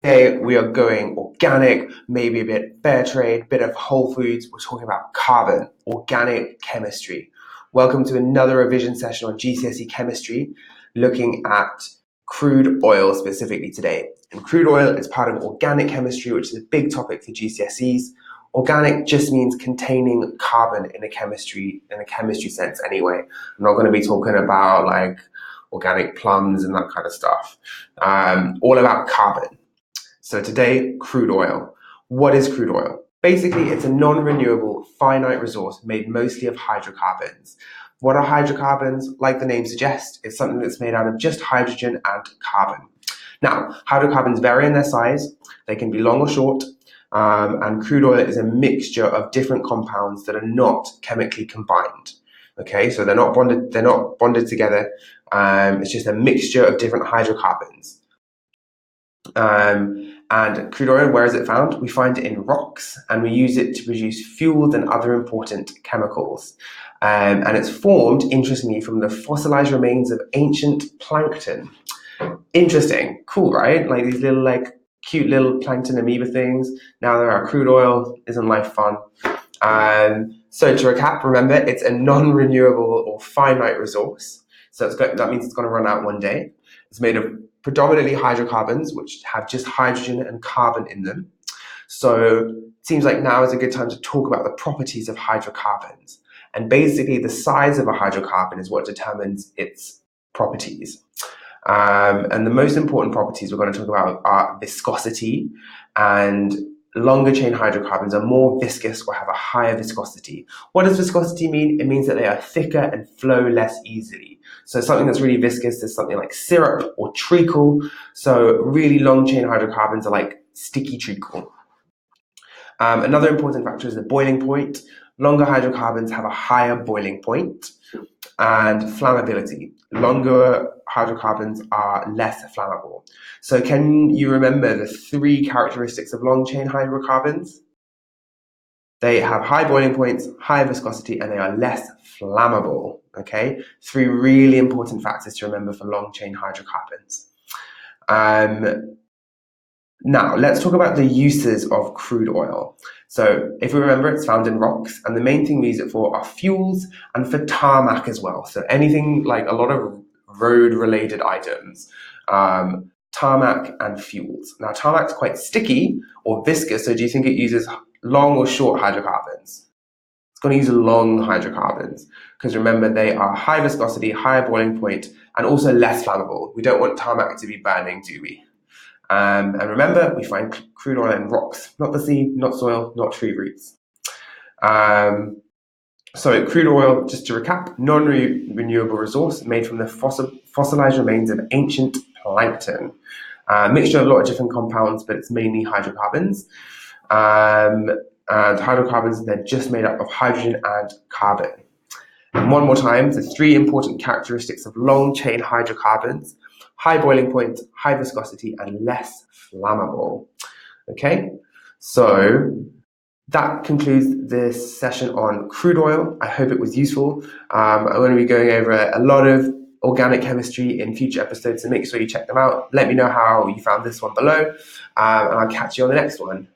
Today we are going organic, maybe a bit fair trade, bit of whole foods. We're talking about carbon, organic chemistry. Welcome to another revision session on GCSE chemistry, looking at crude oil specifically today. And crude oil is part of organic chemistry, which is a big topic for GCSEs. Organic just means containing carbon in a chemistry sense anyway. I'm not going to be talking about like organic plums and that kind of stuff. All about carbon. So today, crude oil. What is crude oil? Basically, it's a non-renewable, finite resource made mostly of hydrocarbons. What are hydrocarbons? Like the name suggests, it's something that's made out of just hydrogen and carbon. Now, hydrocarbons vary in their size. They can be long or short. And crude oil is a mixture of different compounds that are not chemically combined. Okay, so they're not bonded together. It's just a mixture of different hydrocarbons. And crude oil, where is it found? We find it in rocks, and we use it to produce fuels and other important chemicals. And it's formed, interestingly, from the fossilized remains of ancient plankton. Interesting, cool, right? Like these little, cute little plankton amoeba things. Now there are crude oil. Isn't life fun? So to recap, remember, it's a non-renewable or finite resource. So that means it's going to run out one day. It's made of predominantly hydrocarbons, which have just hydrogen and carbon in them. So it seems like now is a good time to talk about the properties of hydrocarbons. And basically the size of a hydrocarbon is what determines its properties. And the most important properties we're going to talk about are viscosity, and longer chain hydrocarbons are more viscous or have a higher viscosity. What does viscosity mean? It means that they are thicker and flow less easily. So something that's really viscous is something like syrup or treacle. So really long chain hydrocarbons are like sticky treacle. Another important factor is the boiling point. Longer hydrocarbons have a higher boiling point. And flammability. Longer hydrocarbons are less flammable. So can you remember the three characteristics of long chain hydrocarbons? They have high boiling points, high viscosity, and they are less flammable. Okay, three really important factors to remember for long chain hydrocarbons. Now, let's talk about the uses of crude oil. So if we remember, it's found in rocks, and the main thing we use it for are fuels and for tarmac as well. So anything like a lot of road-related items, tarmac and fuels. Now, tarmac's quite sticky or viscous, so do you think it uses long or short hydrocarbons? It's going to use long hydrocarbons, because remember, they are high viscosity, higher boiling point, and also less flammable. We don't want tarmac to be burning, do we? And remember, we find crude oil in rocks, not the sea, not soil, not tree roots. So crude oil, just to recap, non-renewable resource made from the fossilized remains of ancient plankton. Mixture of a lot of different compounds, but it's mainly hydrocarbons. And hydrocarbons, they're just made up of hydrogen and carbon. And one more time, the three important characteristics of long chain hydrocarbons: high boiling point, high viscosity, and less flammable. Okay, so that concludes this session on crude oil. I hope it was useful. I'm going to be going over a lot of organic chemistry in future episodes, so make sure you check them out. Let me know how you found this one below, and I'll catch you on the next one.